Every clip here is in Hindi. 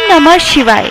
नमः शिवाय।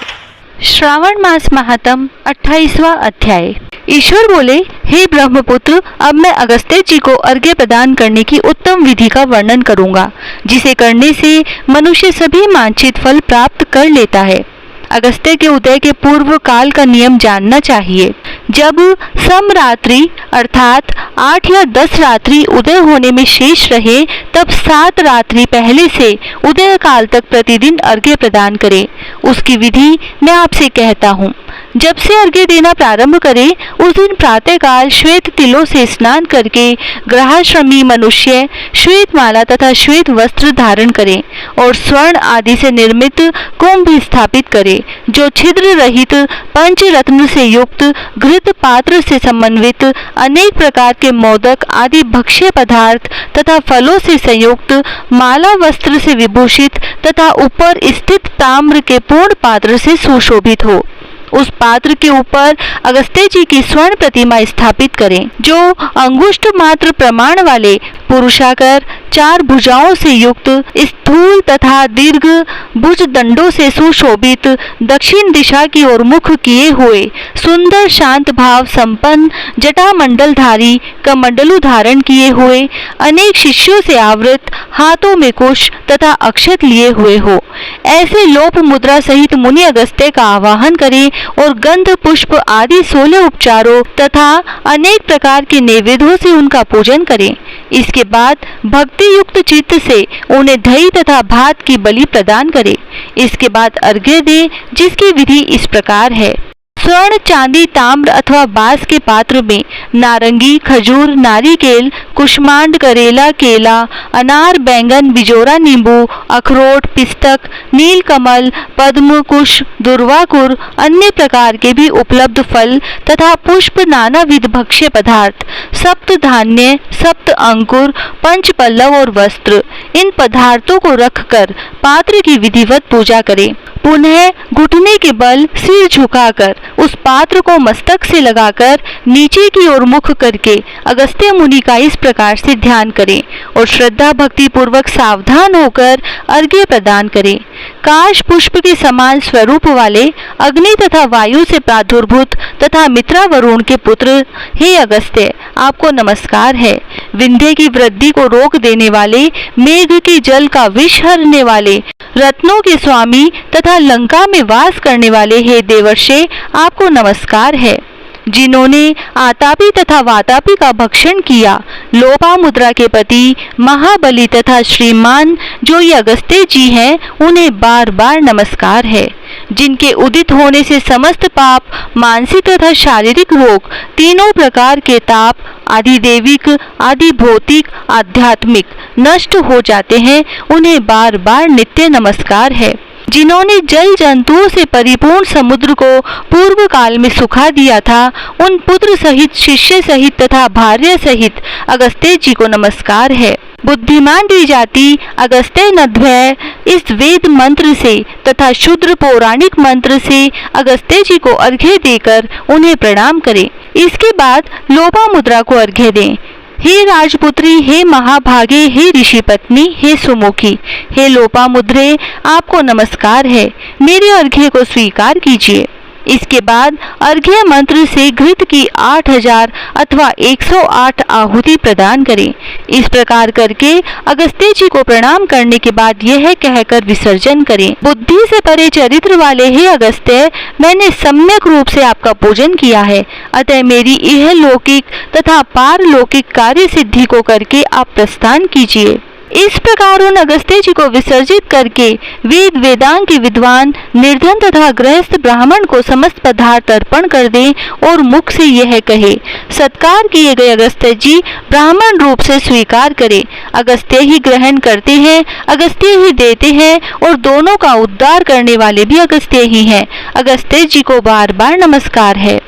श्रावण मास महात्म 28वां अध्याय। ईश्वर बोले, हे ब्रह्मपुत्र, अब मैं अगस्त्य जी को अर्घ्य प्रदान करने की उत्तम विधि का वर्णन करूंगा, जिसे करने से मनुष्य सभी वांछित फल प्राप्त कर लेता है। अगस्त्य के उदय के पूर्व काल का नियम जानना चाहिए। जब समरात्रि अर्थात 8 या 10 रात्रि उदय होने में शेष रहे, तब 7 रात्रि पहले से उदय काल तक प्रतिदिन अर्घ्य प्रदान करें। उसकी विधि मैं आपसे कहता हूँ। जब से अर्घ्य देना प्रारंभ करें, उस दिन प्रातःकाल श्वेत तिलों से स्नान करके गृहश्रमी मनुष्य श्वेत माला तथा श्वेत वस्त्र धारण करें और स्वर्ण आदि से निर्मित कुंभ स्थापित करें, जो छिद्र रहित पंचरत्न से युक्त घृत पात्र से समन्वित अनेक प्रकार के मोदक आदि भक्ष्य पदार्थ तथा फलों से संयुक्त माला वस्त्र से विभूषित तथा ऊपर स्थित ताम्र के पूर्ण पात्र से सुशोभित हो। उस पात्र के ऊपर अगस्त्य जी की स्वर्ण प्रतिमा स्थापित करें, जो अंगुष्ठ मात्र प्रमाण वाले पुरुषाकार 4 भुजाओं से युक्त स्थूल तथा दीर्घ भुज दंडों से सुशोभित दक्षिण दिशा की ओर मुख किए हुए सुंदर शांत भाव संपन्न जटामंडलधारी कमंडलु धारण किए हुए अनेक शिष्यों से आवृत हाथों में कुश तथा अक्षत लिए हुए हो। ऐसे लोप मुद्रा सहित मुनि अगस्त्य का आवाहन करें और गंध पुष्प आदि 16 उपचारों तथा अनेक प्रकार के नैवेद्यों से उनका पूजन करें। इसके बाद भक्ति युक्त चित्त से उन्हें दही तथा भात की बलि प्रदान करें। इसके बाद अर्घ्य दें, जिसकी विधि इस प्रकार है। स्वर्ण चांदी ताम्र अथवा बांस के पात्र में नारंगी खजूर नारिकेल कुष्मांड करेला केला अनार बैंगन बिजोरा नींबू अखरोट पिस्तक नीलकमल पद्म कुश दुर्वाकुर अन्य प्रकार के भी उपलब्ध फल तथा पुष्प नानाविध भक्ष्य पदार्थ सप्त धान्य सप्त अंकुर पंच पल्लव और वस्त्र, इन पदार्थों को रखकर पात्र की विधिवत पूजा करें। पुनः घुटने के बल सिर झुकाकर उस पात्र को मस्तक से लगाकर नीचे की ओर मुख करके अगस्त्य मुनि का इस प्रकार से ध्यान करें और श्रद्धा भक्ति पूर्वक सावधान होकर अर्घ्य प्रदान करें। काश पुष्प के समान स्वरूप वाले अग्नि तथा वायु से प्रादुर्भूत तथा मित्रा वरुण के पुत्र, हे अगस्त्य, आपको नमस्कार है। विंध्य की वृद्धि को रोक देने वाले, मेघ के जल का विष हरने वाले, रत्नों के स्वामी तथा लंका में वास करने वाले हे देवर्षे, आपको नमस्कार है। जिन्होंने आतापी तथा वातापी का भक्षण किया, लोपामुद्रा के पति महाबली तथा श्रीमान जो ये अगस्त्य जी हैं, उन्हें बार बार नमस्कार है। जिनके उदित होने से समस्त पाप मानसिक तथा शारीरिक रोग तीनों प्रकार के ताप आदि देविक आदि भौतिक आध्यात्मिक नष्ट हो जाते हैं, उन्हें बार बार नित्य नमस्कार है। जिन्होंने जल जंतुओं से परिपूर्ण समुद्र को पूर्व काल में सुखा दिया था, उन पुत्र सहित शिष्य सहित तथा भार्य सहित अगस्त्य जी को नमस्कार है। बुद्धिमान दी जाति अगस्त्य नद्वय इस वेद मंत्र से तथा शूद्र पौराणिक मंत्र से अगस्त्य जी को अर्घ्य देकर उन्हें प्रणाम करें। इसके बाद लोपामुद्रा को अर्घ्य दें। हे राजपुत्री, हे महाभागे, हे ऋषि पत्नी, हे सुमुखी, हे लोपामुद्रे, आपको नमस्कार है। मेरे अर्घ्य को स्वीकार कीजिए। इसके बाद अर्घ्य मंत्र से घृत की 8000 अथवा 108 आहुति प्रदान करें। इस प्रकार करके अगस्त्य जी को प्रणाम करने के बाद यह कहकर विसर्जन करें, बुद्धि से परे चरित्र वाले हे अगस्त्य, मैंने सम्यक रूप से आपका पूजन किया है, अतः मेरी इह लौकिक तथा पारलौकिक कार्य सिद्धि को करके आप प्रस्थान कीजिए। इस प्रकार उन अगस्त्य जी को विसर्जित करके वेद वेदांग के विद्वान निर्धन तथा गृहस्थ ब्राह्मण को समस्त पदार्थ अर्पण कर दें और मुख से यह कहे, सत्कार किए गए अगस्त्य जी ब्राह्मण रूप से स्वीकार करें। अगस्त्य ही ग्रहण करते हैं, अगस्त्य ही देते हैं और दोनों का उद्धार करने वाले भी अगस्त्य ही हैं। अगस्त्य जी को बार बार नमस्कार है।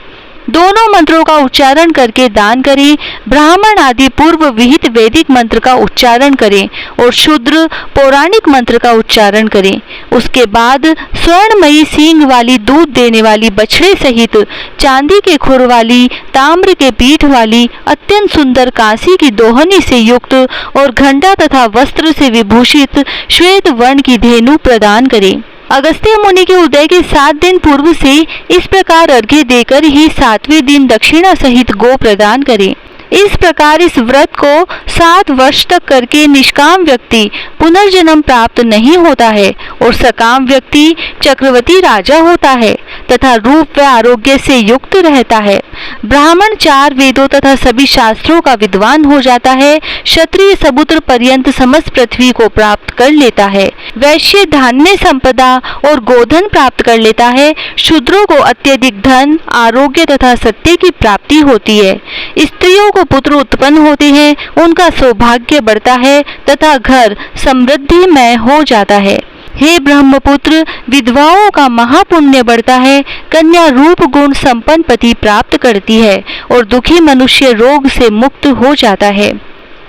दोनों मंत्रों का उच्चारण करके दान करें। ब्राह्मण आदि पूर्व विहित वैदिक मंत्र का उच्चारण करें और शूद्र पौराणिक मंत्र का उच्चारण करें। उसके बाद स्वर्णमयी सींग वाली दूध देने वाली बछड़े सहित चांदी के खुर वाली ताम्र के पीठ वाली अत्यंत सुंदर कांसी की दोहनी से युक्त और घंटा तथा वस्त्र से विभूषित श्वेत वर्ण की धेनु प्रदान करें। अगस्त्य मुनि के उदय के 7 दिन पूर्व से इस प्रकार अर्घ्य देकर ही 7वें दिन दक्षिणा सहित गो प्रदान करें। इस प्रकार इस व्रत को 7 वर्ष तक करके निष्काम व्यक्ति पुनर्जन्म प्राप्त नहीं होता है और सकाम व्यक्ति चक्रवर्ती राजा होता है तथा रूप व आरोग्य से युक्त रहता है। ब्राह्मण 4 वेदों तथा सभी शास्त्रों का विद्वान हो जाता है। क्षत्रिय समुद्र पर्यंत समस्त पृथ्वी को प्राप्त कर लेता है। वैश्य धान्य संपदा और गोधन प्राप्त कर लेता है। शूद्रों को अत्यधिक धन, आरोग्य तथा सत्य की प्राप्ति होती है। स्त्रियों को पुत्र उत्पन्न होते हैं, उनका सौभाग्य बढ़ता है तथा घर समृद्धिमय हो जाता है। हे ब्रह्मपुत्र, विधवाओं का महापुण्य बढ़ता है। कन्या रूप गुण संपन्न पति प्राप्त करती है और दुखी मनुष्य रोग से मुक्त हो जाता है।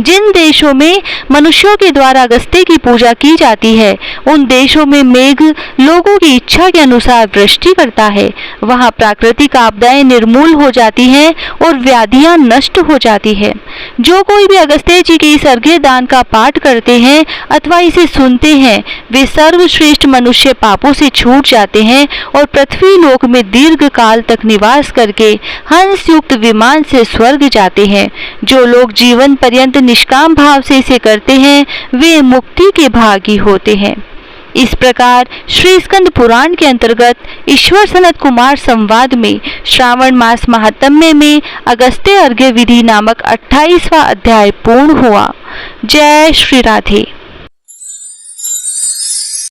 जिन देशों में मनुष्यों के द्वारा अगस्त्य की पूजा की जाती है, उन देशों में मेघ लोगों की इच्छा के अनुसार वृष्टि करता है। वहाँ प्राकृतिक आपदाएं निर्मूल हो जाती हैं और व्याधियां नष्ट हो जाती है। जो कोई भी अगस्त्य जी के इस अर्घ्य दान का पाठ करते हैं अथवा इसे सुनते हैं, वे सर्वश्रेष्ठ मनुष्य पापों से छूट जाते हैं और पृथ्वी लोक में दीर्घ काल तक निवास करके हंस युक्त विमान से स्वर्ग जाते हैं। जो लोग जीवन पर्यंत निष्काम भाव से इसे करते हैं, वे मुक्ति के भागी होते हैं। इस प्रकार श्री स्कंद पुराण के अंतर्गत ईश्वर सनत कुमार संवाद में श्रावण मास महात्म्य में अगस्त्य अर्घ्य विधि नामक 28वां अध्याय पूर्ण हुआ। जय श्री राधे।